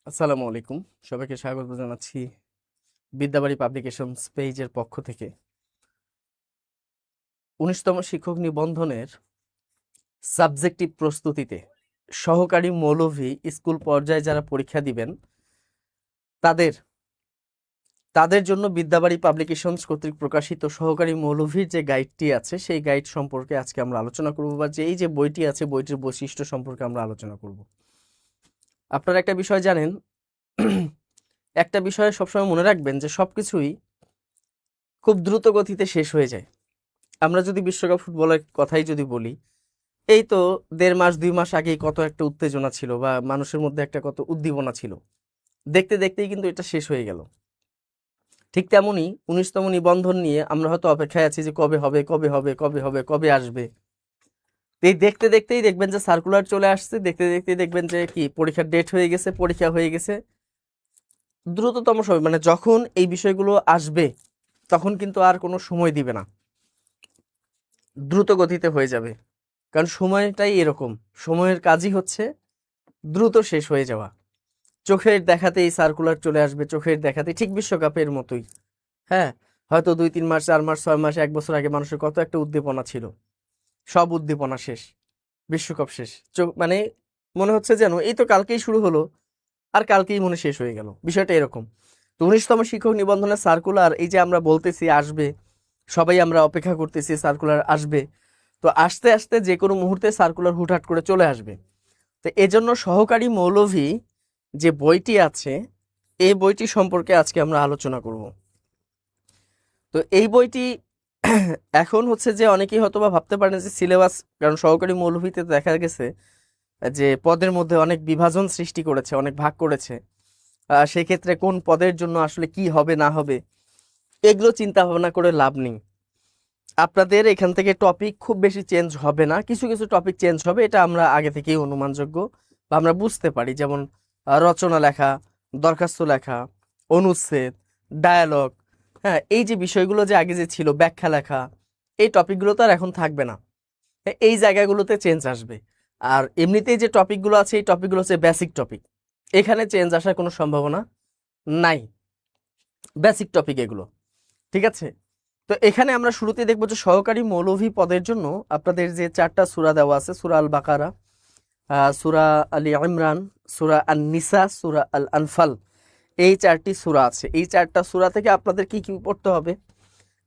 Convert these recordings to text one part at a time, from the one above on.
আসসালামু আলাইকুম। সবাইকে স্বাগত জানাচ্ছি বিদ্যাবাড়ি পাবলিকেশনস পেজের পক্ষ থেকে। ১৯তম শিক্ষক নিবন্ধনের সাবজেক্টিভ প্রস্তুতিতে সহকারী মৌলভী স্কুল পর্যায়ে যারা পরীক্ষা দিবেন তাদের তাদের জন্য বিদ্যাবাড়ি পাবলিকেশনস কর্তৃক প্রকাশিত সহকারী মৌলভীর যে গাইডটি আছে সেই গাইড সম্পর্কে আজকে আমরা আলোচনা করব, বা যে এই যে বইটি আছে বইটির বৈশিষ্ট্য সম্পর্কে আমরা আলোচনা করব। আপনারা একটা বিষয় জানেন, একটা বিষয়ে সবসময় মনে রাখবেন যে সবকিছুই খুব দ্রুত গতিতে শেষ হয়ে যায়। আমরা যদি বিশ্বকাপ ফুটবলের কথাই যদি বলি, এই তো ১.৫ মাস ২ মাস আগেই কত একটা উত্তেজনা ছিল বা মানুষের মধ্যে একটা কত উদ্দীপনা ছিল, দেখতে দেখতেই কিন্তু এটা শেষ হয়ে গেল। ঠিক তেমনই ১৯তম নিবন্ধন নিয়ে আমরা হয়তো অপেক্ষায় আছি যে কবে হবে কবে হবে কবে হবে কবে আসবে। এই দেখতে দেখতেই দেখবেন যে সার্কুলার চলে আসছে, দেখতে দেখতেই দেখবেন যে কি পরীক্ষার ডেট হয়ে গেছে, পরীক্ষা হয়ে গেছে। দ্রুততম সময়, মানে যখন এই বিষয়গুলো আসবে তখন কিন্তু আর কোনো সময় দিবে না, দ্রুত গতিতে হয়ে যাবে। কারণ সময়টাই এরকম, সময়ের কাজই হচ্ছে দ্রুত শেষ হয়ে যাওয়া। চোখের দেখাতেই সার্কুলার চলে আসবে, চোখের দেখাতেই, ঠিক বিশ্বকাপের মতোই। হ্যাঁ, হয়তো ২-৩ মাস ৪ মাস ৬ মাস ১ বছর আগে মানুষের কত একটা উদ্দীপনা ছিল, সব উদ্দীপনা শেষ, বিশ্বকাপ শেষ। মানে মনে হচ্ছে যেন এই তো কালকেই শুরু হলো আর কালকেই মনে শেষ হয়ে গেল, বিষয়টা এরকম। তো ১৯তম শিক্ষক নিবন্ধনের সার্কুলার এই যে আমরা বলতেছি আসবে, সবাই আমরা অপেক্ষা করতেছি সার্কুলার আসবে, তো আস্তে আস্তে যে কোনো মুহূর্তে সার্কুলার হুটহাট করে চলে আসবে। তো এজন্য সহকারী মৌলভী যে বইটি আছে এই বইটি সম্পর্কে আজকে আমরা আলোচনা করব। তো এই বইটি এখন হচ্ছে যে অনেকেই হয়তো বা ভাবতে পারেন যে সিলেবাস, কারণ সহকারী মৌলভীতে দেখা গেছে যে পদের মধ্যে অনেক বিভাজন সৃষ্টি করেছে, অনেক ভাগ করেছে। সেই ক্ষেত্রে কোন পদের জন্য আসলে কি হবে না হবে এগুলো চিন্তা ভাবনা করে লাভ নেই। আপনাদের এখান থেকে টপিক খুব বেশি চেঞ্জ হবে না, কিছু কিছু টপিক চেঞ্জ হবে, এটা আমরা আগে থেকেই অনুমানযোগ্য বা আমরা বুঝতে পারি। যেমন রচনা লেখা, দরখাস্ত লেখা, অনুচ্ছেদ, ডায়ালগ, হ্যাঁ, এই যে বিষয়গুলো যে আগে যে ছিল, ব্যাখ্যা লেখা, এই টপিকগুলো তো আর এখন থাকবে না। এই জায়গাগুলোতে চেঞ্জ আসবে। আর এমনিতেই যে টপিকগুলো আছে এই টপিকগুলো হচ্ছে বেসিক টপিক, এখানে চেঞ্জ আসার কোনো সম্ভাবনা নাই, বেসিক টপিক এগুলো। ঠিক আছে, তো এখানে আমরা শুরুতে দেখবো যে সহকারী মৌলভী পদের জন্য আপনাদের যে 4টা সূরা দেওয়া আছে, সূরা আল বাকারা, সূরা আলী ইমরান, সূরা আন নিসা, সূরা আল আনফাল, এই 4টি সূরা আছে। এই 4টা সূরা থেকে আপনাদের কি কি পড়তে হবে?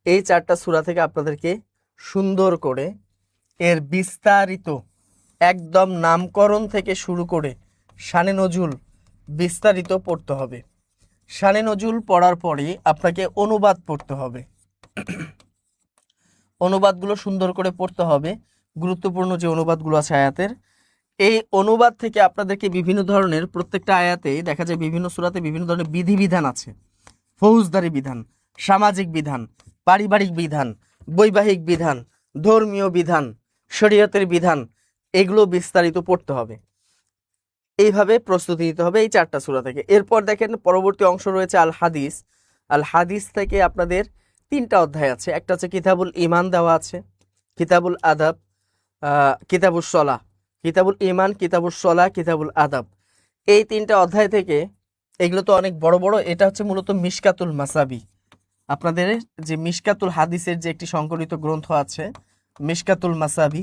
এই 4টা সূরা থেকে আপনাদেরকে সুন্দর করে এর বিস্তারিত, একদম নামকরণ থেকে শুরু করে শানে নজুল বিস্তারিত পড়তে হবে। শানে নজুল পড়ার পরে আপনাকে অনুবাদ পড়তে হবে, অনুবাদগুলো সুন্দর করে পড়তে হবে। গুরুত্বপূর্ণ যে অনুবাদগুলো আছে আয়াতের, এই অনুবাদ থেকে আপনাদেরকে বিভিন্ন ধরনের, প্রত্যেকটা আয়াতে দেখা যায় বিভিন্ন সূরাতে বিভিন্ন ধরনের বিধিবিধান আছে, ফৌজদারি বিধান, সামাজিক বিধান, পারিবারিক বিধান, বৈবাহিক বিধান, ধর্মীয় বিধান, শরীয়তের বিধান, এগুলো বিস্তারিত পড়তে হবে। এইভাবে প্রস্তুতি নিতে হবে এই 4টা সূরা থেকে। এরপর দেখেন পরবর্তী অংশ রয়েছে আল হাদিস। আল হাদিস থেকে আপনাদের 3টা অধ্যায় আছে, একটা হচ্ছে কিতাবুল ইমান দেওয়া আছে, কিতাবুল আদাব, কিতাবুল সলাহ, কিতাবুল ইমান, কিতাবুল সলাহ, কিতাবুল আদাব, এই 3টা অধ্যায় থেকে। এগুলো তো অনেক বড় বড়, এটা হচ্ছে মূলত মিশকাতুল মাসাবি। আপনাদের যে মিশকাতুল হাদিসের যে একটি সংকলিত গ্রন্থ আছে মিশকাতুল মাসাবি,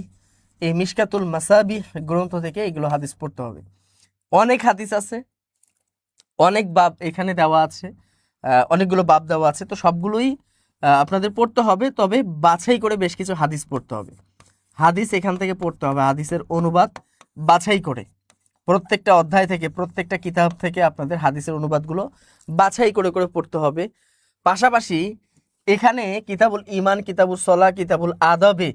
এই মিশকাতুল মাসাবি গ্রন্থ থেকে এগুলো হাদিস পড়তে হবে। অনেক হাদিস আছে, অনেক বাব এখানে দেওয়া আছে, অনেকগুলো বাব দেওয়া আছে, তো সবগুলোই আপনাদের পড়তে হবে, তবে বাছাই করে বেশ কিছু হাদিস পড়তে হবে। হাদিস এখান থেকে পড়তে হবে, হাদিসের অনুবাদ বাছাই করে, প্রত্যেকটা অধ্যায় থেকে, প্রত্যেকটা কিতাব থেকে আপনাদের হাদিসের অনুবাদগুলো বাছাই করে করে পড়তে হবে। পাশাপাশি এখানে কিতাবুল ইমান, কিতাবুল সলাহ, কিতাবুল আদাবে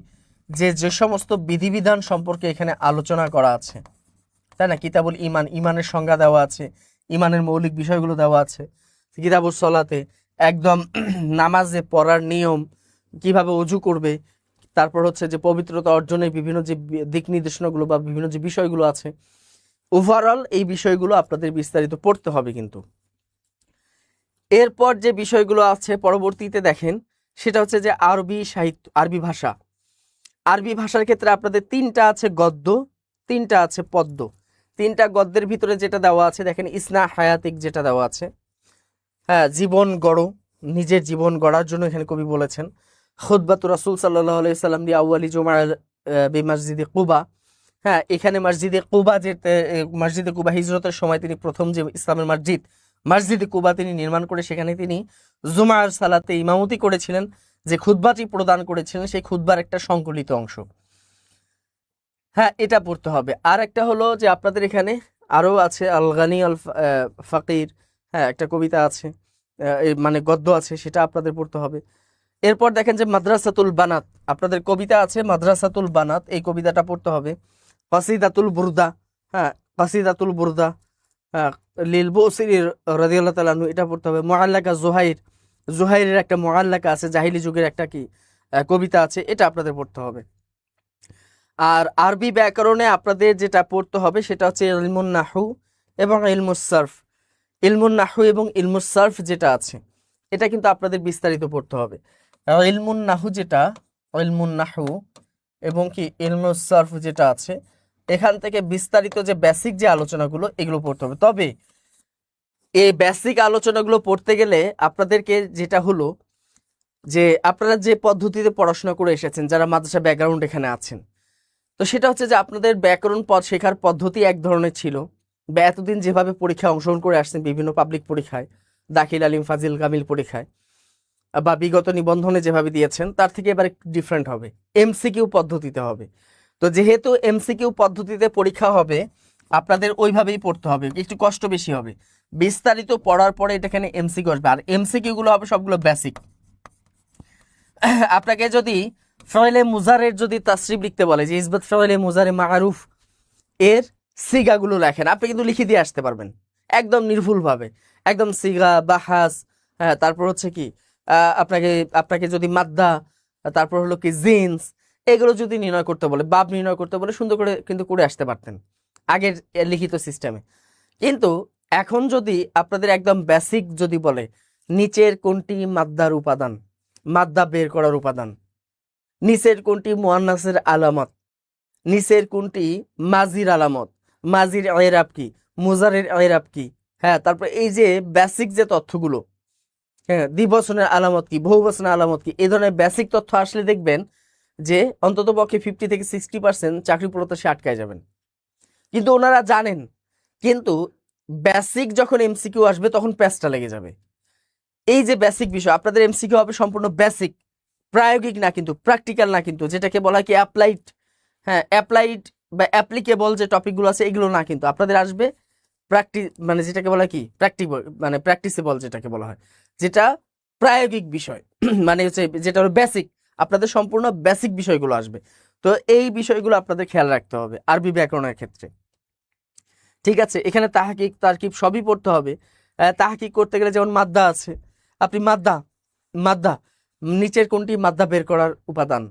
যে যে সমস্ত বিধিবিধান সম্পর্কে এখানে আলোচনা করা আছে, তাই না? কিতাবুল ইমান, ইমানের সংজ্ঞা দেওয়া আছে, ইমানের মৌলিক বিষয়গুলো দেওয়া আছে। কিতাবুল সলাতে একদম নামাজে পড়ার নিয়ম, কিভাবে অজু করবে, তারপর হচ্ছে যে পবিত্রতা অর্জনের বিভিন্ন যে দিক নির্দেশনাগুলো বা বিভিন্ন যে বিষয়গুলো আছে, ওভারঅল এই বিষয়গুলো আপনাদের বিস্তারিত পড়তে হবে। কিন্তু এরপর যে বিষয়গুলো আছে পরবর্তীতে দেখেন, সেটা হচ্ছে যে আরবি সাহিত্য, আরবি ভাষা। আরবি ভাষার ক্ষেত্রে আপনাদের 3টা আছে গদ্য, 3টা আছে পদ্য। 3টা গদ্যের ভিতরে যেটা দেওয়া আছে দেখেন, ইসনা হায়াতিক যেটা দেওয়া আছে, হ্যাঁ, জীবন গড়ো, নিজের জীবন গড়ার জন্য এখানে কবি বলেছেন। খুতবাতু রাসূল সাল্লাল্লাহু আলাইহি সাল্লাম দি আউয়ালি জুমআ বিমসজিদে কুবা, হ্যাঁ, এখানে মসজিদে কুবা মসজিদে কুবা হিজরতের সময় তিনি প্রথম যে ইসলামের মসজিদে কুবা তিনি নির্মাণ করে সেখানে তিনি জুমার সালাতে ইমামতি করেছিলেন, যে খুতবাটি প্রদান করেছিলেন সেই খুতবার একটা সংকলিত অংশ, হ্যাঁ, এটা পড়তে হবে। আর একটা হলো যে আপনাদের এখানে আরো আছে আল গানি আল ফাকির, হ্যাঁ, একটা কবিতা আছে, মানে গদ্য আছে, সেটা আপনাদের পড়তে হবে। এরপর দেখেন যে মাদ্রাসাতুল বানাত, আপনাদের কবিতা আছে মাদ্রাসাতুল বানাত, এই কবিতাটা পড়তে হবে। কাসিদাতুল বুরদা, হ্যাঁ, কাসিদাতুল বুরদা, হ্যাঁ, লিল বুসিরি রাদিয়াল্লাহু তাআলা আনহু, এটা পড়তে হবে। মুআল্লাকা জুহাইরের একটা মুআল্লাকা আছে, জাহিলি যুগের একটা কি কবিতা আছে, এটা আপনাদের পড়তে হবে। আর আরবি ব্যাকরণে আপনাদের যেটা পড়তে হবে সেটা হচ্ছে ইলমুন নাহু এবং ইলমুস সারফ। ইলমুন নাহু এবং ইলমুস সারফ যেটা আছে এটা কিন্তু আপনাদের বিস্তারিত পড়তে হবে। ইলমুন নাহু যেটা, ইলমুন নাহু এবং কি ইলমুস সারফ যেটা আছে, এখান থেকে বিস্তারিত যে বেসিক যে আলোচনাগুলো এগুলো পড়তে হবে। তবে এই বেসিক আলোচনাগুলো পড়তে গেলে আপনাদেরকে যেটা হলো যে আপনারা যে পদ্ধতিতে পড়াশোনা করে এসেছেন, যারা মাদ্রাসা ব্যাকগ্রাউন্ড এখানে আছেন, তো সেটা হচ্ছে যে আপনাদের ব্যাকরণ পদ শেখার পদ্ধতি এক ধরনের ছিল, বা এতদিন যেভাবে পরীক্ষায় অংশগ্রহণ করে আসছেন বিভিন্ন পাবলিক পরীক্ষায়, দাখিল, আলিম, ফাজিল, কামিল পরীক্ষায়, বা বিগত নিবন্ধনে যেভাবে দিয়েছেন তার থেকে এবার একটু ডিফারেন্ট হবে, এমসিকিউ পদ্ধতিতে হবে। তো যেহেতু এমসিকিউ পদ্ধতিতে পরীক্ষা হবে আপনাদের ওইভাবেই পড়তে হবে, একটু কষ্ট বেশি হবে। বিস্তারিত পড়ার পরে এটা এখানে এমসিকিউ আসবে, আর এমসিকিউ গুলো হবে সবগুলো বেসিক। আপনাকে যদি ফয়লে মুজারের যদি তাসরিফ লিখতে বলে যে ইসবাত ফয়লে মুজারে মারুফ এর সিগাগুলো লেখেন, আপনি কিন্তু লিখে দিয়ে আসতে পারবেন একদম নির্ভুলভাবে, একদম সিগা বাহাস, হ্যাঁ, তারপর হচ্ছে কি আপনাকে যদি মাদ্দা, তারপর হলো কি জিন্স, এগুলো যদি নির্ণয় করতে বলে, বাব নির্ণয় করতে বলে, সুন্দর করে কিন্তু করে আসতে পারতেন আগের লিখিত সিস্টেমে। কিন্তু এখন যদি আপনাদের একদম বেসিক যদি বলে নিচের কোনটি মাদ্দার উপাদান, মাদ্দা বের করার উপাদান, নিচের কোনটি মুয়ান্নাসের আলামত, নিচের কোনটি মাজির আলামত, মাজির এরাব কি, মুজারের এরাব কি, হ্যাঁ, তারপর এই যে বেসিক যে তথ্যগুলো, হ্যাঁ, দ্বিবচনের আলামত কি, বহুবচনের আলামত কি, এই ধরনের বেসিক তথ্য আসলে দেখবেন যে অন্তত পক্ষে 50 থেকে 60% চাকরি প্রত্যাশী আটকায় যাবেন। কিন্তু ওনারা জানেন, কিন্তু বেসিক যখন এমসিকিউ আসবে তখন প্যাচটা লেগে যাবে। এই যে বেসিক বিষয় আপনাদের এমসিকিউ হবে সম্পূর্ণ বেসিক, প্রায়োগিক না কিন্তু, প্র্যাকটিক্যাল না কিন্তু, যেটাকে বলা হয় কি অ্যাপ্লাইড, হ্যাঁ, অ্যাপ্লাইড বা অ্যাপ্লিকেবল যে টপিকগুলো আছে এগুলো না, কিন্তু আপনাদের আসবে মানে যেটাকে বলা হয় কি মানে প্র্যাকটিসেবল যেটাকে বলা হয়, যেটা প্রায়োগিক বিষয় মানে হচ্ছে যেটা হলো বেসিক, আপনাদের সম্পূর্ণ বেসিক বিষয়গুলো আসবে। তো এই বিষয়গুলো আপনাদের খেয়াল রাখতে হবে আরবি ব্যাকরণের ক্ষেত্রে, ঠিক আছে। এখানে তাহকিক তারকিব সবই পড়তে হবে। তাহকিক করতে গেলে যেমন মাদ্দা আছে, আপনি মাদ্দা নিচের কোনটি মাদ্দা বের করার উপাদান,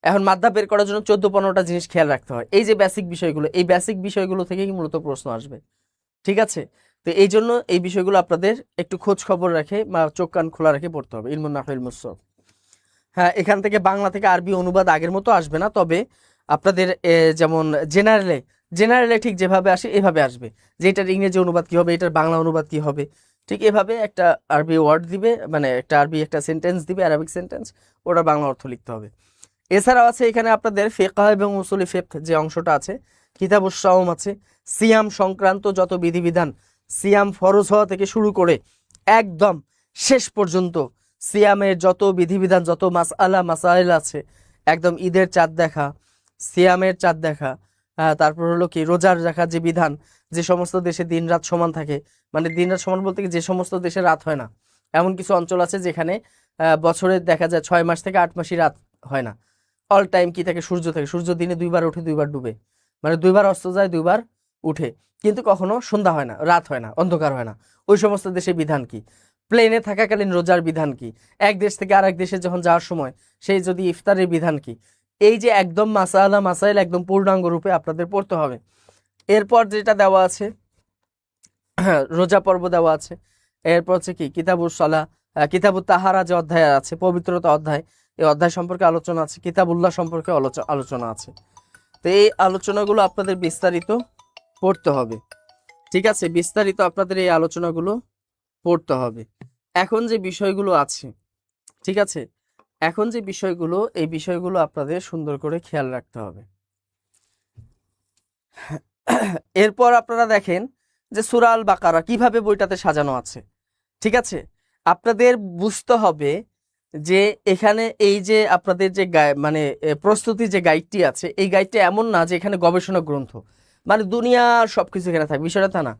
এখন মাদ্দা বের করার জন্য 14-15টা জিনিস খেয়াল রাখতে হয়। এই যে বেসিক বিষয়গুলো, এই বেসিক বিষয়গুলো থেকেই মূলত প্রশ্ন আসবে, ঠিক আছে। তো এই জন্য এই বিষয়গুলো আপনাদের একটু খোঁজ খবর রেখে বা চোখ কান খোলা রেখে পড়তে হবে। ইলমুন নাহু ইলমুস সারফ, হ্যাঁ, এখান থেকে বাংলা থেকে আরবি অনুবাদ আগের মতো আসবে না, তবে আপনাদের যেমন জেনারেলে ঠিক যেভাবে আসে এভাবে আসবে, যে এটার ইংরেজি অনুবাদ কি হবে, এটার বাংলা অনুবাদ কি হবে, ঠিক এভাবে একটা আরবি ওয়ার্ড দিবে, মানে একটা আরবি একটা সেন্টেন্স দিবে, আরবিক সেন্টেন্স, ওটা বাংলা অর্থ লিখতে হবে। এছাড়াও আছে এখানে আপনাদের ফিকহ এবং উসুলি ফিকহ যে অংশটা আছে, কিতাবুস সাওম আছে, সিয়াম সংক্রান্ত যত বিধিবিধান, সিয়াম ফরজ হওয়া থেকে শুরু করে একদম শেষ পর্যন্ত সিয়ামের যত বিধিবিধান, যত মাসাইল আছে, একদম ঈদের চাঁদ দেখা, সিয়ামের চাঁদ দেখা, তারপর হলো কি রোজার রাখার যে বিধান, যে সমস্ত দেশে দিন রাত সমান থাকে, মানে দিন রাত সমান বলতে কি যে সমস্ত দেশে রাত হয় না, এমন কিছু অঞ্চল আছে যেখানে বছরে দেখা যায় 6 মাস থেকে 8 মাসই রাত হয় না, অল টাইম কি থাকে, সূর্য দিনে 2বার ওঠে 2বার ডুবে, মানে 2বার অস্ত যায় 2বার উঠে, কিন্তু কখনো সন্ধ্যা হয় না, রাত হয় না, অন্ধকার হয় না। ওই সমস্ত দেশে বিধান কি, প্লেনে থাকাকালীন রোজার বিধান কি, এক দেশ থেকে আরেক দেশে যখন যাওয়ার সময় সেই যদি ইফতারের বিধান কি, এই যে একদম মাসাইল একদম পূর্ণাঙ্গ রূপে আপনাদের পড়তে হবে। এরপর যেটা দেওয়া আছে, রোজা পর্ব দেওয়া আছে। এরপর হচ্ছে কি কিতাবুস সালাহ, কিতাবুত তাহারা যে অধ্যায় আছে, পবিত্রতা অধ্যায়, এই অধ্যায় সম্পর্কে আলোচনা আছে, কিতাবুল্লাহ সম্পর্কে আলোচনা আছে। তো এই আলোচনাগুলো আপনাদের বিস্তারিত পড়তে হবে। ঠিক আছে, বিস্তারিত আপনাদের এই আলোচনাগুলো পড়তে হবে। এখন যে বিষয়গুলো আছে, ঠিক আছে, এখন যে বিষয়গুলো, এই বিষয়গুলো আপনাদের সুন্দর করে খেয়াল রাখতে হবে। এরপর আপনারা দেখেন যে সূরা আল বাকারা কিভাবে বইটাতে সাজানো আছে। ঠিক আছে, আপনাদের বুঝতে হবে যে এখানে এই যে আপনাদের যে মানে প্রস্তুতি যে গাইডটি আছে, এই গাইডটা এমন না যে এখানে গবেষণা গ্রন্থ মানে দুনিয়ার সবকিছু এখানে থাকবে, বিষয়টা তা না।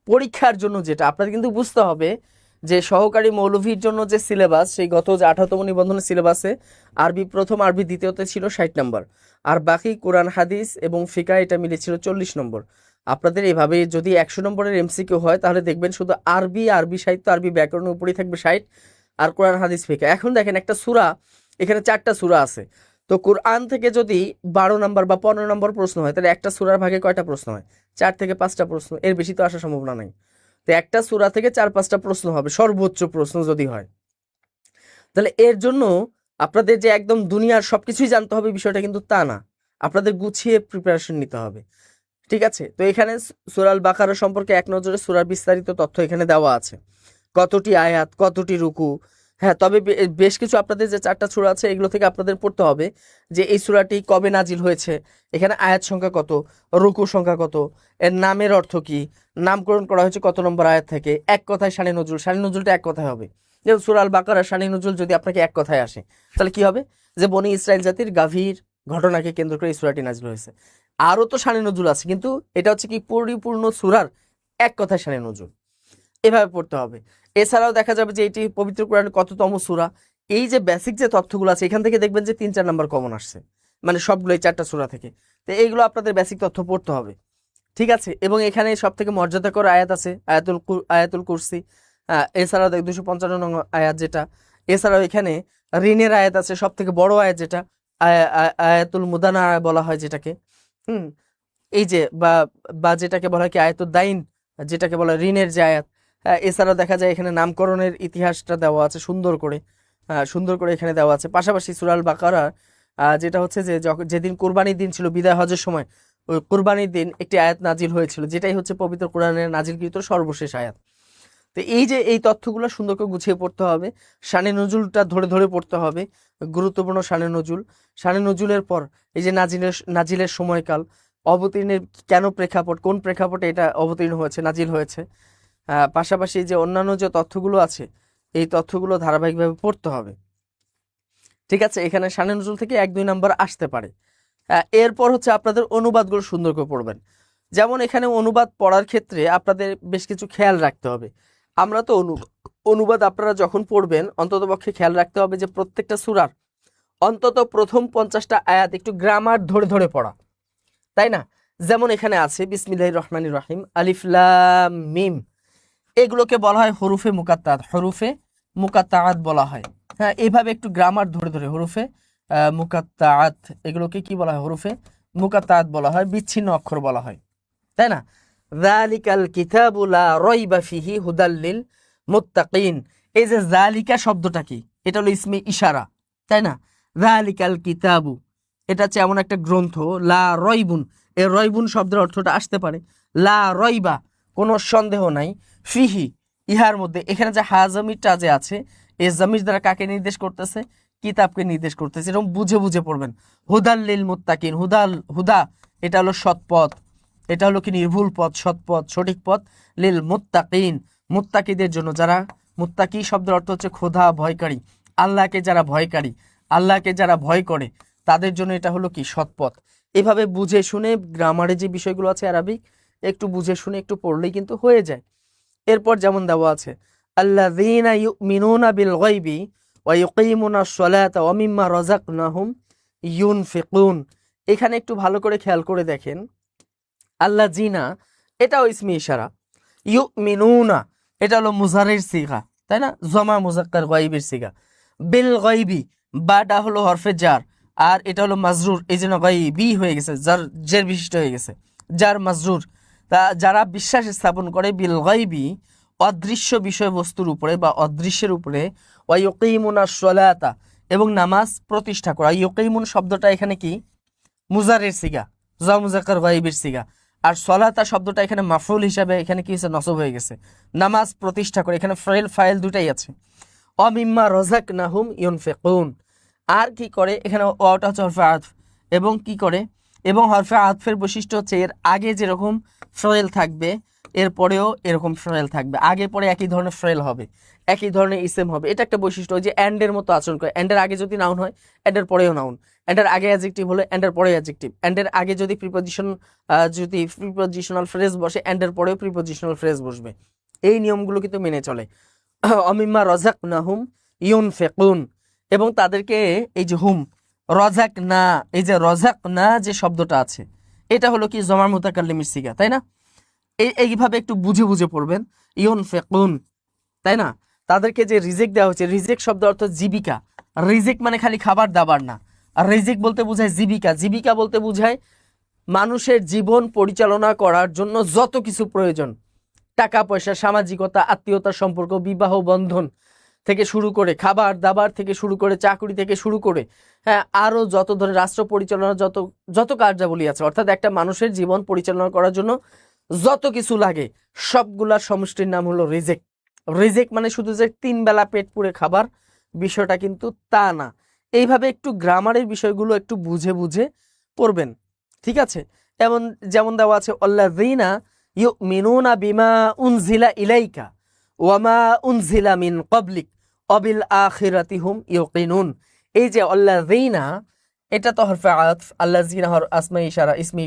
পরীক্ষার জন্য যেটা আপনাদের কিন্তু বুঝতে হবে যে সহকারী মৌলভীর জন্য যে সিলেবাস, সেই গত যে 18তম নিবন্ধনের সিলেবাসে আরবি প্রথম, আরবি দ্বিতীয়তে ছিল 60 নম্বর, আর বাকি কোরআন হাদিস এবং ফিকা এটা মিলে ছিল 40 নম্বর। আপনাদের এভাবে যদি 100 নম্বরের এমসিকিউ হয় তাহলে দেখবেন শুধু আরবি সাহিত্য, আরবি ব্যাকরণের উপরেই থাকবে 60, আর কোরআন হাদিস ফিকা। এখন দেখেন একটা সূরা, এখানে 4টা সূরা আছে, তো কোরআন থেকে যদি 12 নম্বর বা 15 নম্বর প্রশ্ন হয় তাহলে একটা সূরার ভাগে কয়টা প্রশ্ন হয়? 4 থেকে 5টা প্রশ্ন, এর বেশি তো আসার সম্ভাবনা নাই। তো একটা সূরা থেকে 4-5টা প্রশ্ন হবে সর্বোচ্চ প্রশ্ন যদি হয়। তাহলে এর জন্য আপনাদের যে একদম দুনিয়ার সবকিছুই জানতে হবে বিষয়টা কিন্তু তা না, আপনাদের গুছিয়ে প্রিপারেশন নিতে হবে। ঠিক আছে, তো এখানে সূরা আল বাকারা সম্পর্কে এক নজরে সূরার বিস্তারিত তথ্য এখানে দেওয়া আছে, কতটি আয়াত, কতটি রুকু। হ্যাঁ, তবে বেশ কিছু আপনাদের যে 4টা সূরা আছে এগুলো থেকে আপনাদের পড়তে হবে যে এই সূরাটি কবে নাজিল হয়েছে, এখানে আয়াত সংখ্যা কত, রুকু সংখ্যা কত, এর নামের অর্থ কি, নামকরণ করা হয়েছে কত নম্বর আয়াত থেকে। এক কথায় শানে নজরুল, শানে নজরুলটা এক কথায় হবে। যেমন সূরা আল বাকারা শানে নজরুল যদি আপনাকে এক কথায় আসে তাহলে কি হবে, যে বনি ইসরাইল জাতির গাভীর ঘটনাকে কেন্দ্র করে এই সূরাটি নাজিল হয়েছে। আরও তো শানে নজরুল আছে, কিন্তু এটা হচ্ছে কি পরিপূর্ণ সূরার এক কথায় শানে নজরুল, এভাবে পড়তে হবে। এছাড়াও দেখা যাবে যে এটি পবিত্র কোরআনের কততম সূরা, এই যে বেসিক যে তথ্যগুলো আছে এখান থেকে দেখবেন যে 3-4 নাম্বার কমন আসছে, মানে সবগুলো এই 4টা সূরা থেকে। তো এইগুলো আপনাদের বেসিক তথ্য পড়তে হবে। ঠিক আছে, এবং এখানে সব থেকে মর্যাদাকর আয়াত আছে আয়াতুল কুরসি। এছাড়াও 255 নং আয়াত যেটা, এছাড়াও এখানে ঋণের আয়াত আছে, সব থেকে বড় আয়াত যেটা আয়াতুল মুদানা বলা হয় যেটাকে। এই যে বা যেটাকে বলা হয় কি আয়াতুল দাইন, যেটাকে বলা হয় ঋণের যে আয়াত। এছাড়াও দেখা যায় এখানে নামকরণের ইতিহাসটা দেওয়া আছে সুন্দর করে, এখানে দেওয়া আছে। পাশাপাশি সূরা আল বাকারা যেটা হচ্ছে যে যেদিন কোরবানির দিন ছিল, বিদায় হজের সময়, ওই কোরবানির দিন একটি আয়াত নাজিল হয়েছিল, যেটাই হচ্ছে পবিত্র কোরআনের নাজিলকৃত সর্বশেষ আয়াত। তো এই যে এই তথ্যগুলো সুন্দর করে গুছিয়ে পড়তে হবে, শানে নজরুলটা ধরে ধরে পড়তে হবে, গুরুত্বপূর্ণ শানে নজরুল। শানে নজরুলের পর এই যে নাজিলের সময়কাল, অবতীর্ণের কেন প্রেক্ষাপট, কোন প্রেক্ষাপটে এটা অবতীর্ণ হয়েছে, নাজিল হয়েছে। পাশাপাশি যে অন্যান্য যে তথ্যগুলো আছে এই তথ্যগুলো ধারাবাহিকভাবে পড়তে হবে। ঠিক আছে, এখানে শানে নজরুল থেকে 1-2 নাম্বার আসতে পারে। এরপর হচ্ছে আপনাদের অনুবাদগুলো সুন্দর করে পড়বেন। যেমন এখানে অনুবাদ পড়ার ক্ষেত্রে আপনাদের বেশ কিছু খেয়াল রাখতে হবে। আমরা তো অনুবাদ আপনারা যখন পড়বেন অন্ততপক্ষে খেয়াল রাখতে হবে যে প্রত্যেকটা সূরার অন্তত প্রথম 50টা আয়াত একটু গ্রামার ধরে ধরে পড়া, তাই না? যেমন এখানে আছে বিসমিল্লাহির রহমানির রহিম, আলিফ লাম মিম, এগুলোকে বলা হয় হরুফে মুকাত্তাআত, হরুফে মুকাত্তাআত বলা হয়। হ্যাঁ, এইভাবে একটু গ্রামার ধরে ধরে হরুফে মুকাত্তাআত, এগুলোকে কি বলা হয়, হরুফে মুকাত্তাআত বলা হয়, বিচ্ছিন্ন অক্ষর বলা হয়, তাই না? যালিকাল কিতাবু লা রাইবা ফিহি হুদাল লিল মুত্তাকিন, এই যে যালিকা শব্দটা কি, এটা হলো ইসমে ইশারা, তাই না? যালিকাল কিতাবু, এটা হচ্ছে এমন একটা গ্রন্থ, লা রয়বুন, এই রয়বুন শব্দের অর্থটা আসতে পারে লা রয়বা, কোনো সন্দেহ নাই, ফিহি, ইহার মধ্যে। এখানে যে হাজামিরটা যে আছে, এই জামির দ্বারা কাকে নির্দেশ করতেছে? কিতাবকে নির্দেশ করতেছে, এরকম বুঝে বুঝে পড়বেন। হুদাল লিল মুত্তাকিন, হুদা এটা হলো সৎপথ, এটা হলো কি নির্ভুল পথ, সৎপথ, সঠিক পথ। লিল মুত্তাকিন, মুত্তাকিদের জন্য, যারা মুত্তাকি শব্দের অর্থ হচ্ছে খোদা ভয়কারী, আল্লাহকে যারা ভয়কারী, আল্লাহকে যারা ভয় করে তাদের জন্য এটা হলো কি সৎপথ। এভাবে বুঝে শুনে গ্রামারে যে বিষয়গুলো আছে আরবিক, একটু বুঝে শুনে একটু পড়লেই কিন্তু হয়ে যায়। এরপর যেমন দেওয়া আছে আল্লাযীনা ইউমিনুনা বিল গায়বি ওয়া ইউকিমুনাস সালাতা ওয়া মিম্মা রাযাকনাহুম ইউনফিকুন। এখানে একটু ভালো করে খেয়াল করে দেখেন, আল্লাযীনা এটাও ইসমে ইশারা, ইউমিনুনা এটা হলো মুজারির সিগা, তাই না? জমা মুজাক্কার গায়বের সিগা। বিল গায়বি বাটা হলো হরফে জার, আর এটা হলো মাজরুর, এই জন্য গায়বি হয়ে গেছে, যার জের বিশিষ্ট হয়ে গেছে, যার মাজরুর। তা যারা বিশ্বাস স্থাপন করে বিল গায়বি অদৃশ্য বিষয়বস্তুর উপরে বা অদৃশ্যের উপরে, ওয়া ইউকিমুনাস সালাতা এবং নামাজ প্রতিষ্ঠা করা। ইউকিমুন শব্দটা এখানে কি মুজারের সিগা, জমা মুজাক্কার গায়বের সিগা, আর সলাতা শব্দটা এখানে মাফউল হিসাবে এখানে কি হয়েছে, নসব হয়ে গেছে, নামাজ প্রতিষ্ঠা করে, এখানে ফাইল ফাইল দুটাই আছে। অমিম্মা রাযাকনাহুম ইউনফিকুন, আর কি করে এখানে ওটা হচ্ছে হরফে আতফ, এবং কি করে, এবং হরফে আতফের বৈশিষ্ট্য হচ্ছে এর আগে যেরকম ফাইল থাকবে এরপরেও এরকম ফাইল থাকবে, আগে পরে একই ধরনের ফাইল হবে, একই ধরনের ইসেম হবে। এটা একটা বৈশিষ্ট্য, ওই যে অ্যান্ডের মতো আচরণ করে। অ্যান্ডের আগে যদি নাউন হয় অ্যান্ডের পরেও নাউন, অ্যান্ডের আগে অ্যাডজেক্টিভ হলে অ্যান্ডের পরে অ্যাডজেক্টিভ, অ্যান্ডের আগে যদি প্রিপোজিশনাল ফ্রেজ বসে অ্যান্ডের পরেও প্রিপোজিশনাল ফ্রেজ বসবে। এই নিয়মগুলো কিন্তু মেনে চলে। অমিম্মা রাযাকনাহুম ইউনফিকুন, এবং তাদেরকে এই যে হুম রাযাক না, এই যে রাযাক না যে শব্দটা আছে এটা হলো কি জমার মুতাকাল্লিমের সিগা, তাই না? এইভাবে একটু বুঝে বুঝে পড়বেন। ইউনফিকুন, তাই না? তাদেরকে যে রিজিক দেওয়া হচ্ছে, রিজিক শব্দ অর্থ জীবিকা। রিজিক মানে খালি খাবার দাবার না, আর রিজিক বলতে বোঝায় জীবিকা। জীবিকা বলতে বোঝায় মানুষের জীবন পরিচালনা করার জন্য যত কিছু প্রয়োজন, টাকা পয়সা, সামাজিকতা, আত্মীয়তার সম্পর্ক, বিবাহ বন্ধন থেকে শুরু করে, খাবার দাবার থেকে শুরু করে, চাকরি থেকে শুরু করে, হ্যাঁ, আরো যত ধরনের রাষ্ট্র পরিচালনা যত যত কার্যাবলী আছে, অর্থাৎ একটা মানুষের জীবন পরিচালনা করার জন্য যত কিছু লাগে সবগুলার সমষ্টির নাম হলো রিজিক। রিজিক মানে শুধু যে 3 বেলা পেট পুরে খাবার, বিষয়টা কিন্তু তা না। এইভাবে একটু গ্রামারের বিষয়গুলো একটু বুঝে বুঝে পড়বেন, ঠিক আছে? যেমন দেওয়া আছে আল্লাযীনা ইউমিনুনা বিমা উনজিলা ইলাইকা ওয়ামা উনজিলা মিন ক্বাবলিক ওয়াবিল আখিরাতি হুম ইউকিনুন। এই যে আল্লাযীনা, এটা তো হরফে আতফ, আল্লাযীনা ইসমে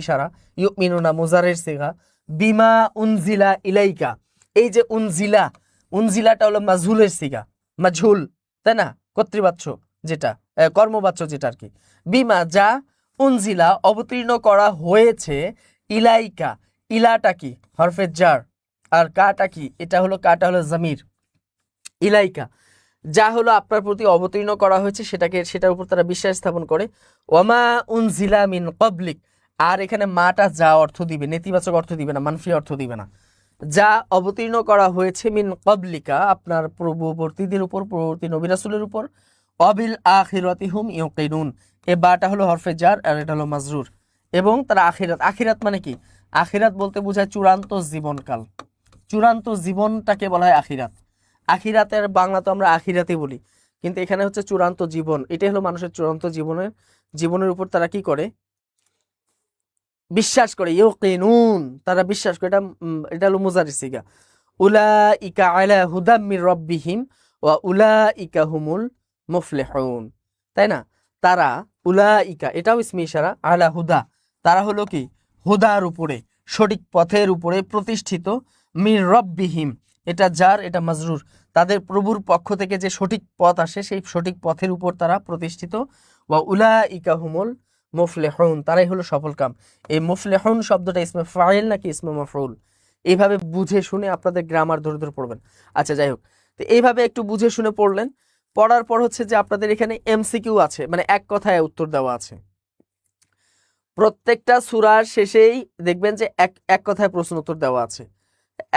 ইশারা, ইউমিনুনা মুজারের সিগা, বিমা উনজিলা ইলাইকা, এই যে উনজিলা, উনজিলাটা হলো মাজহুলের সিগা, মাজহুল, তাই না? কর্তৃবাচ্য যেটা, কর্মবাচ্য যেটা আর কি। বিমা যা, উনজিলা অবতীর্ণ করা হয়েছে, ইলাইকা, ইলাটা কি হরফে জার, আর কাটা কি, এটা হলো কাটা হলো জামির। ইলাইকা যা হলো আপনার প্রতি অবতীর্ণ করা হয়েছে সেটার উপর তারা বিশ্বাস স্থাপন করে। ওয়ামা উনজিলা মিন ক্বাবলিক, আর এখানে মাটা যা অর্থ দিবে, নেতিবাচক অর্থ দিবে না, মানফি অর্থ দিবে না। যা অবতীর্ণ করা হয়েছে মিন ক্বাবলিকা, আপনার পূর্ববর্তীদের উপর, পূর্ববর্তী নবী রাসূলের উপর। অবিল আখিরাতি হুম ইউকিনুন, এ বাটা হলো হরফে জার আর এটা হলো মাজরুর। এবং তারা আখিরাত, আখিরাত মানে কি? আখিরাত বলতে বোঝায় চূড়ান্ত জীবনকাল, চূড়ান্ত জীবনটাকে বলা হয় আখিরাত। আখিরাতের বাংলা তো আমরা আখিরাতই বলি, কিন্তু এখানে হচ্ছে চূড়ান্ত জীবন। এটাই হলো মানুষের চূড়ান্ত জীবনের উপর তারা কি করে? বিশ্বাস করে। ইউকিনুন, তারা বিশ্বাস করে। এটা হলো মুজারি সিগা। উলাইকা আলা হুদাম মির রাব্বিহিম ওয়া উলাইকা হুমুল মুফলিহুন, তাই না? তারা উলাইকা, এটাও ইসমে ইশারা, আলা হুদা, তারা হলো কি হুদার উপরে, সঠিক পথের উপরে প্রতিষ্ঠিত। মির রাব্বিহিম, এটা জার, এটা মাজরুর, তাদের প্রভুর পক্ষ থেকে যে সঠিক পথ আসে সেই সঠিক পথের উপর তারা প্রতিষ্ঠিত। ওয়া উলাইকা হুমুল মুফলিহুন, তারাই হলো সফলকাম। এই মুফলিহুন শব্দটা ইসমে ফাইল নাকি ইসমে মাফউল, এইভাবে বুঝে শুনে আপনাদের গ্রামার ধরে ধরে পড়বেন। আচ্ছা, যাই হোক, তো এইভাবে একটু বুঝে শুনে পড়লেন। পড়ার পর হচ্ছে যে আপনাদের এখানে এমসিকিউ আছে, মানে এক কথায় উত্তর দেওয়া আছে। প্রত্যেকটা সূরার শেষেই দেখবেন যে এক কথায় প্রশ্ন উত্তর দেওয়া আছে,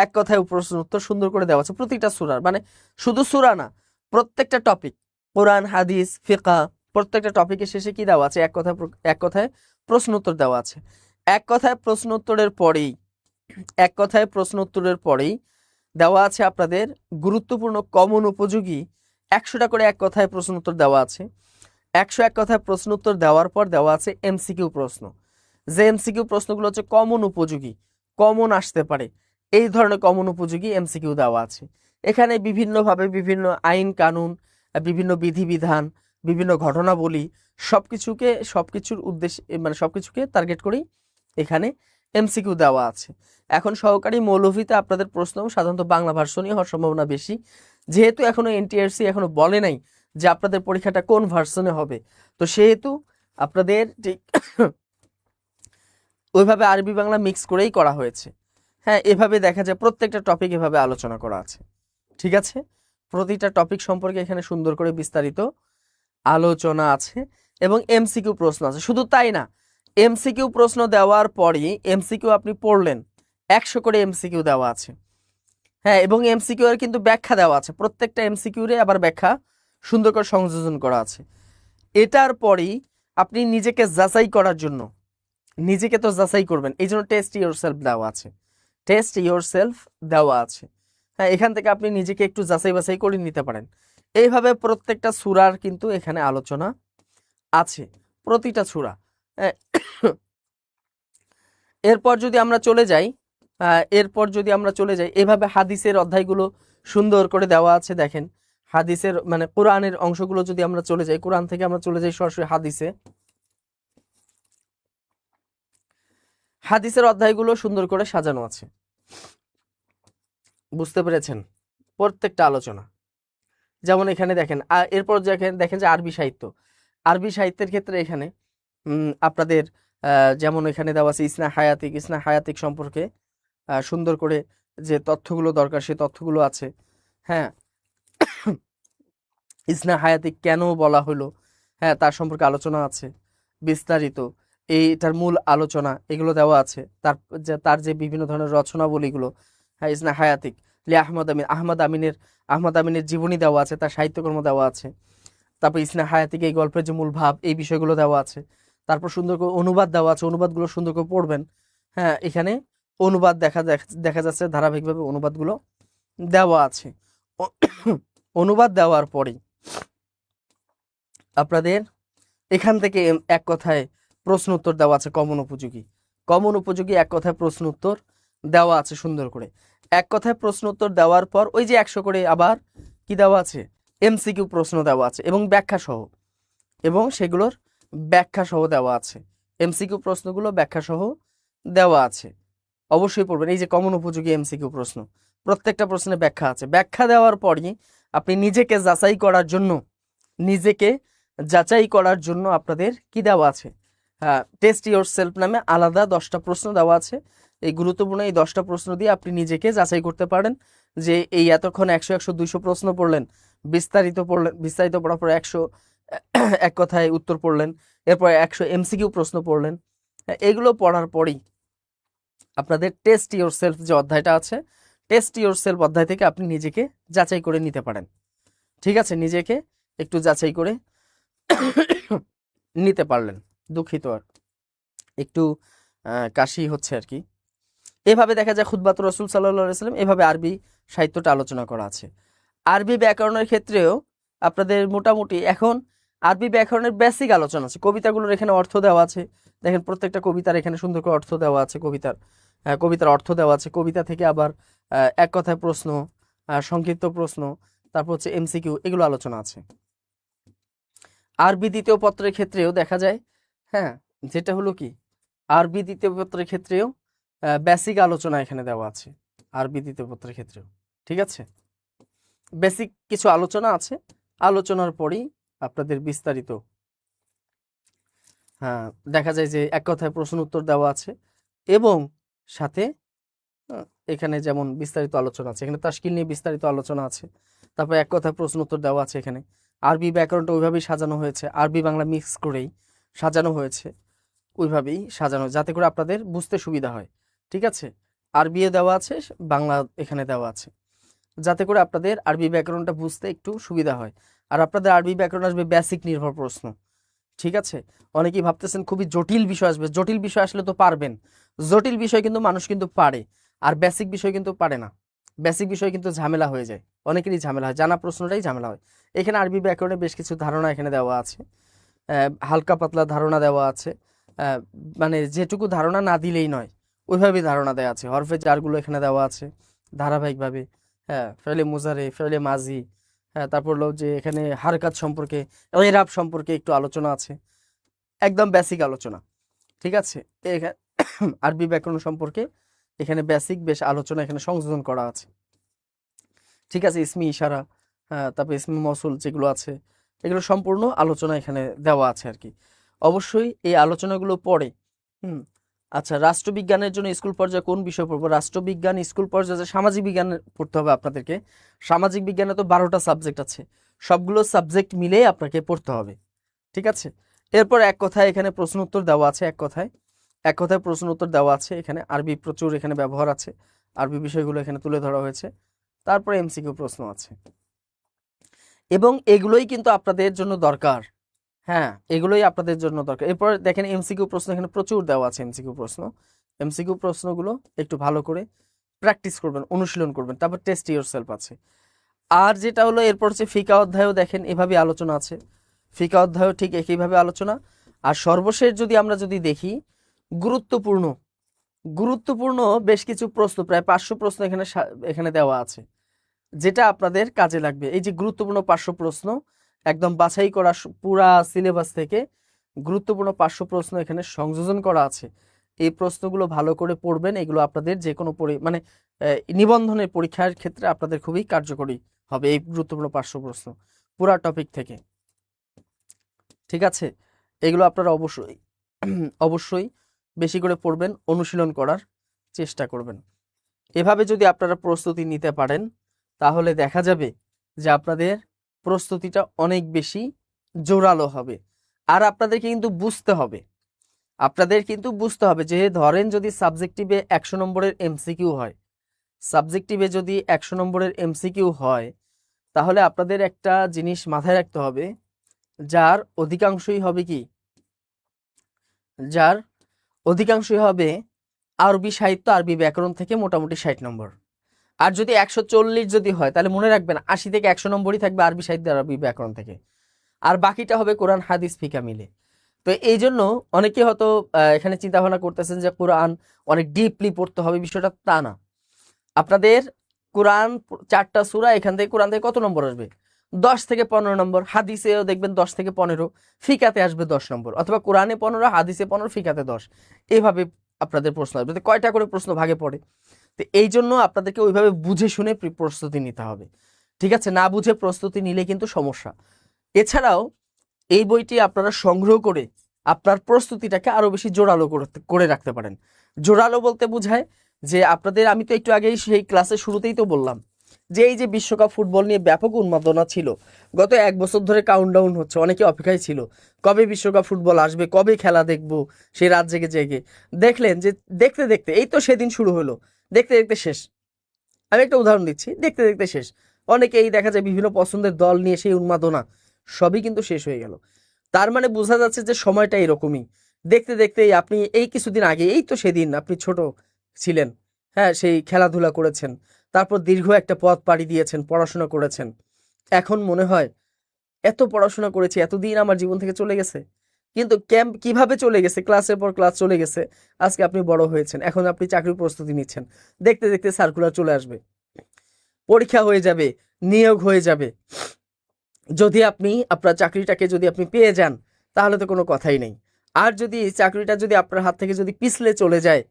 এক কথায় প্রশ্ন উত্তর সুন্দর করে দেওয়া আছে প্রতিটা সূরার। মানে শুধু সূরা না, প্রত্যেকটা টপিক, কোরআন, হাদিস, ফিকহ, প্রত্যেকটা টপিকের শেষে কি দেওয়া আছে? এক কথায় প্রশ্ন উত্তর দেওয়া আছে। এক কথায় প্রশ্ন উত্তরের পরেই দেওয়া আছে আপনাদের গুরুত্বপূর্ণ কমন উপযোগী 100টা করে এক কথায় প্রশ্ন উত্তর দেওয়া আছে। 101 কথায় প্রশ্ন উত্তর দেওয়ার পর দেওয়া আছে এমসিকিউ প্রশ্ন, যে এমসিকিউ প্রশ্নগুলো হচ্ছে কমন উপযোগী, কমন আসতে পারে, এই ধরনের কমন উপযোগী এমসিকিউ দেওয়া আছে। এখানে বিভিন্নভাবে বিভিন্ন আইন কানুন, বিভিন্ন বিধিবিধান, বিভিন্ন ঘটনাবলী, সবকিছুর উদ্দেশ্যে, মানে সবকিছুকে টার্গেট করেই এখানে এমসিকিউ দেওয়া আছে। এখন সহকারী মৌলভীতে আপনাদের প্রশ্ন সাধারণত বাংলা ভার্সনই হওয়ার সম্ভাবনা বেশি, যেহেতু এখনো এনটিআরসি এখনো বলে নাই যে আপনাদের পরীক্ষাটা কোন ভার্সনে হবে, তো সেহেতু আপনাদের ঠিক ওইভাবে আরবি বাংলা মিক্স করেই করা হয়েছে। হ্যাঁ, এভাবে দেখা যায় প্রত্যেকটা টপিক এভাবে আলোচনা করা আছে, ঠিক আছে? প্রতিটা টপিক সম্পর্কে এখানে সুন্দর করে বিস্তারিত আলোচনা আছে এবং এমসিকিউ প্রশ্ন আছে। শুধু তাই না, এমসিকিউ প্রশ্ন দেওয়ার পরই এমসিকিউ আপনি পড়লেন, 100 করে এমসিকিউ দেওয়া আছে। হ্যাঁ, এবং এমসিকিউ এর কিন্তু ব্যাখ্যা দেওয়া আছে, প্রত্যেকটা এমসিকিউরে আবার ব্যাখ্যা সুন্দর করে সংযোজন করা আছে। এটার পরেই আপনি নিজেকে যাচাই করার জন্য নিজেকে তো যাচাই করবেন, এই জন্য টেস্ট ইয়োর সেলফ দেওয়া আছে, টেস্ট ইয়োর সেলফ দেওয়া আছে। হ্যাঁ, এখান থেকে আপনি নিজেকে একটু যাচাই বাছাই করে নিতে পারেন। এইভাবে প্রত্যেকটা সূরার কিন্তু এখানে আলোচনা আছে, প্রতিটা সূরা। এরপর যদি আমরা চলে যাই, এভাবে হাদিসের অধ্যায়গুলো সুন্দর করে দেওয়া আছে। দেখেন হাদিসের মানে কোরআনের অংশগুলো যদি আমরা চলে যাই, কোরআন থেকে আমরা চলে যাই সরাসরি হাদিসে, হাদিসের অধ্যায়গুলো সুন্দর করে সাজানো আছে, বুঝতে পেরেছেন? প্রত্যেকটা আলোচনা যেমন এখানে দেখেন, এরপর দেখেন যে আরবি সাহিত্য, আরবি সাহিত্যের ক্ষেত্রে এখানে আপনাদের যেমন এখানে দেওয়া আছে ইসনা হায়াতিক সম্পর্কে সুন্দর করে যে তথ্যগুলো দরকার সে তথ্যগুলো আছে। হ্যাঁ, ইসনা হায়াতিক কেন বলা হলো, হ্যাঁ তার সম্পর্কে আলোচনা আছে বিস্তারিত, এইটার মূল আলোচনা এগুলো দেওয়া আছে। তার যে বিভিন্ন ধরনের রচনাবলীগুলো, হ্যাঁ ইসনা হায়াতিক লি আহমদ আমিনের জীবনী দেওয়া আছে, তার সাহিত্যকর্ম দেওয়া আছে। তারপর ইসনা হায়াতিক এই গল্পের যে মূল ভাব এই বিষয়গুলো দেওয়া আছে। তারপর সুন্দর করে অনুবাদ দেওয়া আছে, অনুবাদগুলো সুন্দর করে পড়বেন। হ্যাঁ, এখানে অনুবাদ দেখা যাচ্ছে ধারাবাহিকভাবে অনুবাদগুলো দেওয়া আছে। অনুবাদ দেওয়ার পরেই আপনাদের এখান থেকে এক কথায় প্রশ্ন উত্তর দেওয়া আছে, কমন উপযোগী এক কথায় প্রশ্ন উত্তর দেওয়া আছে সুন্দর করে। এক কথায় প্রশ্ন উত্তর দেওয়ার পর ওই যে 100 করে আবার কি দেওয়া আছে, এমসিকিউ প্রশ্ন দেওয়া আছে এবং ব্যাখ্যা সহ, এবং সেগুলোর ব্যাখ্যা সহ দেওয়া আছে। এমসিকিউ প্রশ্নগুলো ব্যাখ্যা সহ দেওয়া আছে, অবশ্যই পড়বেন। এই যে কমন উপযোগী এমসিকিউ প্রশ্ন, প্রত্যেকটা প্রশ্নে ব্যাখ্যা আছে। ব্যাখ্যা দেওয়ার পরই আপনি নিজেকে যাচাই করার জন্য আপনাদের কি দেওয়া আছে, টেস্ট ইয়োর সেলফ নামে আলাদা 10টা প্রশ্ন দেওয়া আছে। এই গুরুত্বপূর্ণ এই 10টা প্রশ্ন দিয়ে আপনি নিজেকে যাচাই করতে পারেন যে এই এতক্ষণ 100 200 প্রশ্ন পড়লেন, বিস্তারিত পড়ার পর 100 এক কথায় উত্তর পড়লেন, এরপর 100 এমসিকিউ প্রশ্ন পড়লেন। এগুলো পড়ার পরেই আপনাদের টেস্ট ইয়োর সেলফ যে অধ্যায়টা আছে, টেস্ট ইয়োর সেলফ অধ্যায় থেকে আপনি নিজেকে যাচাই করে নিতে পারেন। ঠিক আছে, নিজেকে একটু যাচাই করে নিতে পারলেন। দুঃখিত, আর একটু কাশি হচ্ছে আর কি। এভাবে দেখা যায় খুতবাতুর রাসূল সাল্লাল্লাহু আলাইহি ওয়াসাল্লাম, এভাবে আরবি সাহিত্যটা আলোচনা করা আছে। আরবি ব্যাকরণের ক্ষেত্রেও আপনাদের মোটামুটি এখন আরবি ব্যাকরণের বেসিক আলোচনা আছে। কবিতাগুলোর এখানে অর্থ দেওয়া আছে, দেখেন প্রত্যেকটা কবিতার এখানে সুন্দর করে অর্থ দেওয়া আছে, কবিতার অর্থ দেওয়া আছে। কবিতা থেকে আবার এক কথায় প্রশ্ন, সংক্ষিপ্ত প্রশ্ন, তারপর হচ্ছে এমসিকিউ, এগুলো আলোচনা আছে। আরবি দ্বিতীয় পত্রের ক্ষেত্রেও দেখা যায়, হ্যাঁ যেটা হলো কি, আরবি দ্বিতীয় পত্রের ক্ষেত্রেও বেসিক আলোচনা এখানে দেওয়া আছে, আরবি দ্বিতীয় পত্রের ক্ষেত্রেও। ঠিক আছে, বেসিক কিছু আলোচনা আছে, আলোচনার পরেই আপনাদের বিস্তারিত দেখা যায় যে এক কথায় প্রশ্ন উত্তর দেওয়া আছে, এবং সাথে এখানে যেমন বিস্তারিত আলোচনা আছে, এখানে তাশকিল নিয়ে বিস্তারিত আলোচনা আছে, তারপর এক কথায় প্রশ্ন উত্তর দেওয়া আছে। এখানে আরবি ব্যাকরণটা ওইভাবেই সাজানো হয়েছে, আরবি বাংলা মিক্স করেই সাজানো হয়েছে, ওইভাবেই সাজানো যাতে করে আপনাদের বুঝতে সুবিধা হয়। ঠিক আছে, আরবিও দেওয়া আছে, বাংলা এখানে দেওয়া আছে, যাতে করে আপনাদের আরবি ব্যাকরণটা বুঝতে একটু সুবিধা হয়। আর আপনাদের আরবি ব্যাকরণ আসবে বেসিক নির্ভর প্রশ্ন। ঠিক আছে, অনেকেই ভাবতেছেন খুবই জটিল বিষয় আসবে, জটিল বিষয় আসলে তো পারবেন, জটিল বিষয় কিন্তু মানুষ কিন্তু পারে, আর বেসিক বিষয় কিন্তু পারে না। বেসিক বিষয় কিন্তু ঝামেলা হয়ে যায়, অনেকেরই ঝামেলা হয়, জানা প্রশ্নটাই ঝামেলা হয়। এখানে আরবি ব্যাকরণে বেশ কিছু ধারণা এখানে দেওয়া আছে, হালকা পাতলা ধারণা দেওয়া আছে, মানে যেটুকু ধারণা না দিলেই নয় ওইভাবেই ধারণা দেওয়া আছে। হরফে জারগুলো এখানে দেওয়া আছে ধারাবাহিকভাবে, হ্যাঁ ফেলে মুজারে, ফেলে মাজি, হ্যাঁ তারপর হলো যে এখানে হারকাত সম্পর্কে, এরাব সম্পর্কে একটু আলোচনা আছে, একদম বেসিক আলোচনা। ঠিক আছে, আরবি ব্যাকরণ সম্পর্কে এখানে বেসিক বেশ আলোচনা এখানে সংযোজন করা আছে। ঠিক আছে, ইসমি ইশারা, তারপর ইসমি মৌসুল যেগুলো আছে, এগুলো সম্পূর্ণ আলোচনা এখানে দেওয়া আছে আর কি। অবশ্যই এই আলোচনাগুলো পড়ে আচ্ছা, রাষ্ট্রবিজ্ঞানের জন্য স্কুল পর্যায়ে কোন বিষয় পড়বো? রাষ্ট্রবিজ্ঞান স্কুল পর্যায়ে সামাজিক বিজ্ঞান পড়তে হবে আপনাদেরকে। সামাজিক বিজ্ঞানে তো 12টা সাবজেক্ট আছে, সবগুলো সাবজেক্ট মিলে আপনাকে পড়তে হবে। ঠিক আছে, এরপর এক কথায় এখানে প্রশ্ন উত্তর দেওয়া আছে, এক কথায় প্রশ্ন উত্তর দেওয়া আছে। এখানে আরবি প্রচুর এখানে ব্যবহার আছে, আরবি বিষয়গুলো এখানে তুলে ধরা হয়েছে। তারপরে এমসিকিউ প্রশ্ন আছে, এবং এগুলোই কিন্তু আপনাদের জন্য দরকার। হ্যাঁ, এগুলোই আপনাদের জন্য দরকার। এরপর দেখেন এমসিকিউ প্রশ্ন এখানে প্রচুর দেওয়া আছে। এমসিকিউ প্রশ্নগুলো একটু ভালো করে প্র্যাকটিস করবেন, অনুশীলন করবেন, তারপর টেস্ট ইয়োরসেলফ আছে। আর যেটা হলো এরপর হচ্ছে ফিকা অধ্যায়ও দেখেন এভাবে আলোচনা আছে, ফিকা অধ্যায়ও ঠিক একইভাবে আলোচনা। আর সর্বশেষ আমরা যদি দেখি গুরুত্বপূর্ণ গুরুত্বপূর্ণ বেশ কিছু প্রশ্ন, প্রায় 500 প্রশ্ন এখানে দেওয়া আছে, যেটা আপনাদের কাজে লাগবে। এই যে গুরুত্বপূর্ণ 500 প্রশ্ন একদম বাছাই করা পুরা সিলেবাস থেকে গুরুত্বপূর্ণ 500 প্রশ্ন এখানে সংযোজন করা আছে। এই প্রশ্নগুলো ভালো করে পড়বেন, এগুলো আপনাদের যে কোনো মানে নিবন্ধনের পরীক্ষার ক্ষেত্রে আপনাদের খুবই কার্যকরী হবে এই গুরুত্বপূর্ণ 500 প্রশ্ন পুরা টপিক থেকে। ঠিক আছে, এগুলো আপনারা অবশ্যই অবশ্যই বেশি করে পড়বেন, অনুশীলন করার চেষ্টা করবেন। এভাবে যদি আপনারা প্রস্তুতি নিতে পারেন তাহলে দেখা যাবে যে আপনাদের প্রস্তুতিটা অনেক বেশি জোরালো হবে। আর আপনাদেরকে কিন্তু বুঝতে হবে, যে ধরেন যদি সাবজেক্টিভে 100 নম্বরের এমসিকিউ হয়, তাহলে আপনাদের একটা জিনিস মাথায় রাখতে হবে, যার অধিকাংশই হবে আরবি সাহিত্য, আরবি ব্যাকরণ থেকে মোটামুটি 60 নম্বর। আর যদি 140 যদি হয় তাহলে মনে রাখবেন 80 থেকে 100 নম্বরই থাকবে আরবি সাহিত্য, আরবি ব্যাকরণ থেকে, আর বাকিটা হবে কোরআন হাদিস ফিকা মিলে। তো এই জন্য অনেকে হয়তো এখানে চিন্তা ভাবনা করতেছেন যে কোরআন অনেক ডিপলি পড়তে হবে, বিষয়টা তা না। আপনাদের কোরআন 4টা সূরা, এখান থেকে কোরআন থেকে কত নম্বর আসবে? 10 থেকে 15 নম্বর। হাদিসেও দেখবেন 10 থেকে 15, ফিকাতে আসবে 10 নম্বর, অথবা কোরআনে 15, হাদিসে 15, ফিকাতে 10। এইভাবে আপনাদের প্রশ্ন আসবে। কয়টা করে প্রশ্ন ভাগে পড়ে? তো এই জন্য আপনাদেরকে ওইভাবে বুঝে শুনে প্রস্তুতি নিতে হবে। ঠিক আছে, না বুঝে প্রস্তুতি নিলে কিন্তু সমস্যা। এছাড়াও এই বইটি আপনারা সংগ্রহ করে আপনার প্রস্তুতিটাকে আরো বেশি জোরালো করে রাখতে পারেন। জোরালো বলতে বোঝায় যে আপনাদের, আমি তো একটু আগেই সেই ক্লাসের শুরুতেই তো বললাম যে এই যে বিশ্বকাপ ফুটবল নিয়ে ব্যাপক উন্মাদনা ছিল, গত 1 বছর ধরে কাউন্টডাউন হচ্ছে, অনেকে অপেক্ষায় ছিল কবে বিশ্বকাপ ফুটবল আসবে, কবে খেলা দেখবো, সেই রাত জেগে জেগে দেখলেন যে দেখতে দেখতে এই তো সেদিন শুরু হলো, দেখতে দেখতে শেষ। আমি একটা উদাহরণ দিচ্ছি, দেখতে দেখতে শেষ। অনেকেই দেখা যায় বিভিন্ন পছন্দের দল নিয়ে সেই উন্মাদনা সবই কিন্তু শেষ হয়ে গেল। তার মানে বোঝা যাচ্ছে যে সময়টা এরকমই, দেখতে দেখতেই আপনি এই কিছুদিন আগে, এই তো সেদিন আপনি ছোট ছিলেন, হ্যাঁ, সেই খেলাধুলা করেছেন, তারপর দীর্ঘ একটা পথ পাড়ি দিয়েছেন, পড়াশোনা করেছেন, এখন মনে হয় এত পড়াশোনা করেছি, এতদিন আমার জীবন থেকে চলে গেছে। কিন্তু কিভাবে চলে গেছে? ক্লাসের পর ক্লাস চলে গেছে, আজকে আপনি বড় হয়েছেন, এখন আপনি চাকরির প্রস্তুতি নিচ্ছেন, দেখতে দেখতে সার্কুলার চলে আসবে, পরীক্ষা হয়ে যাবে, নিয়োগ হয়ে যাবে। যদি আপনি আপনার চাকরিটাকে যদি আপনি পেয়ে যান তাহলে তো কোনো কথাই নেই। আর যদি চাকরিটা যদি আপনার হাত থেকে যদি পিছলে চলে যায়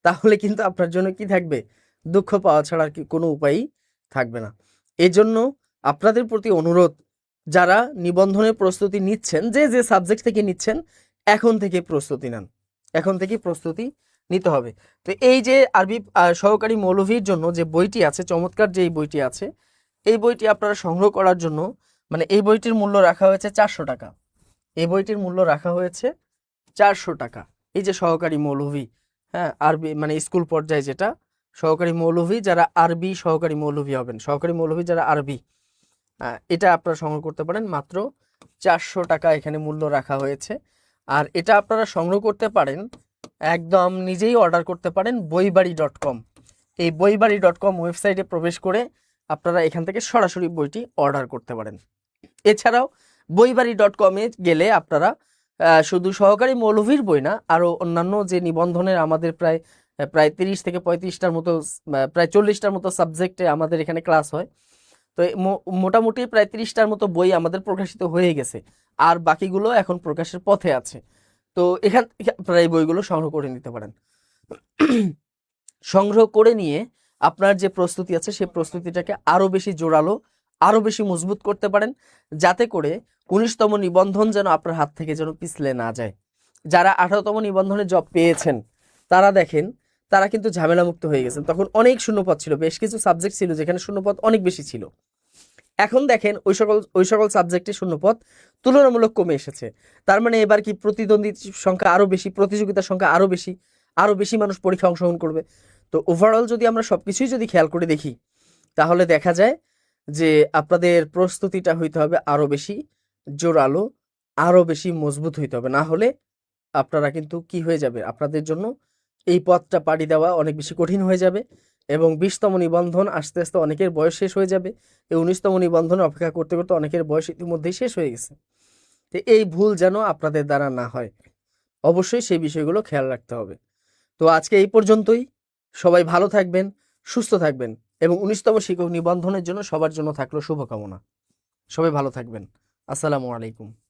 তাহলে কিন্তু আপনার জন্য কি থাকবে? দুঃখ পাওয়া ছাড়া আর কি কোনো উপায়ই থাকবে না। এজন্য আপনাদের প্রতি অনুরোধ, যারা নিবন্ধনের প্রস্তুতি নিচ্ছেন, যে সাবজেক্ট থেকে নিচ্ছেন, এখন থেকে প্রস্তুতি নেন, এখন থেকে প্রস্তুতি নিতে হবে। তো এই যে আরবি সহকারী মৌলভীর জন্য যে বইটি আছে, চমৎকার যে এই বইটি আছে, এই বইটি আপনারা সংগ্রহ করার জন্য, মানে এই বইটির মূল্য রাখা হয়েছে 400 টাকা। এই বইটির মূল্য রাখা হয়েছে 400 টাকা। এই যে সহকারী মৌলভী, হ্যাঁ, আরবি মানে স্কুল পর্যায়ে যেটা সহকারী মৌলভী, যারা আরবি সহকারী মৌলভী হবেন, সহকারী মৌলভী যারা আরবি, এটা আপনারা সংগ্রহ করতে পারেন মাত্র 400 টাকা এখানে মূল্য রাখা হয়েছে। আর এটা আপনারা সংগ্রহ করতে পারেন, একদম নিজেই অর্ডার করতে পারেন বইবাড়ি.com। এই বইবাড়ি.com ওয়েবসাইটে প্রবেশ করে আপনারা এখান থেকে সরাসরি বইটি অর্ডার করতে পারেন। এছাড়াও বইবাড়ি.com-এ গেলে আপনারা শুধু সহকারী মৌলভীর বই না, আরও অন্যান্য যে নিবন্ধনের আমাদের প্রায় 30 থেকে 35টার মতো, প্রায় 40টার মতো সাবজেক্টে আমাদের এখানে ক্লাস হয়। তো মোটামুটি প্রায় 30টার মতো বই আমাদের প্রকাশিত হয়ে গেছে, আর বাকিগুলো এখন প্রকাশের পথে আছে। তো এখান থেকে আপনারা এই বইগুলো সংগ্রহ করে নিতে পারেন। সংগ্রহ করে নিয়ে আপনার যে প্রস্তুতি আছে সেই প্রস্তুতিটাকে আরো বেশি জোরালো, আরো বেশি মজবুত করতে পারেন, যাতে করে 19তম নিবন্ধন যেন আপনার হাত থেকে যেন পিছলে না যায়। যারা 18তম নিবন্ধনে জব পেয়েছেন তারা দেখেন, তারা কিন্তু ঝামেলা মুক্ত হয়ে গেছেন। তখন অনেক শূন্যপদ ছিল, বেশ কিছু সাবজেক্ট ছিল যেখানে শূন্যপদ অনেক বেশি ছিল। এখন দেখেন ওই সকল সাবজেক্টে শূন্যপদ তুলনামূলক কমে এসেছে। তার মানে এবার কি প্রতিদ্বন্দ্বী সংখ্যা আরো বেশি, প্রতিযোগিতার সংখ্যা আরো বেশি মানুষ পরীক্ষা অংশগ্রহণ করবে। তো ওভারঅল যদি আমরা সবকিছুই যদি খেয়াল করে দেখি তাহলে দেখা যায় যে আপনাদের প্রস্তুতিটা হইতে হবে আরো বেশি জোরালো, আরও বেশি মজবুত হইতে হবে, না হলে আপনারা কিন্তু কি হয়ে যাবে, আপনাদের জন্য এই পথটা পাড়ি দেওয়া অনেক বেশি কঠিন হয়ে যাবে এবং 20তম নিবন্ধন আস্তে আস্তে অনেকের বয়স শেষ হয়ে যাবে। এই 19তম নিবন্ধনে অপেক্ষা করতে করতে অনেকের বয়স ইতিমধ্যেই শেষ হয়ে গেছে। তো এই ভুল যেন আপনাদের দ্বারা না হয়, অবশ্যই সেই বিষয়গুলো খেয়াল রাখতে হবে। তো আজকে এই পর্যন্তই। সবাই ভালো থাকবেন, সুস্থ থাকবেন এবং 19তম শিক্ষক নিবন্ধনের জন্য সবার জন্য থাকলো শুভকামনা। সবাই ভালো থাকবেন। আসসালামু আলাইকুম।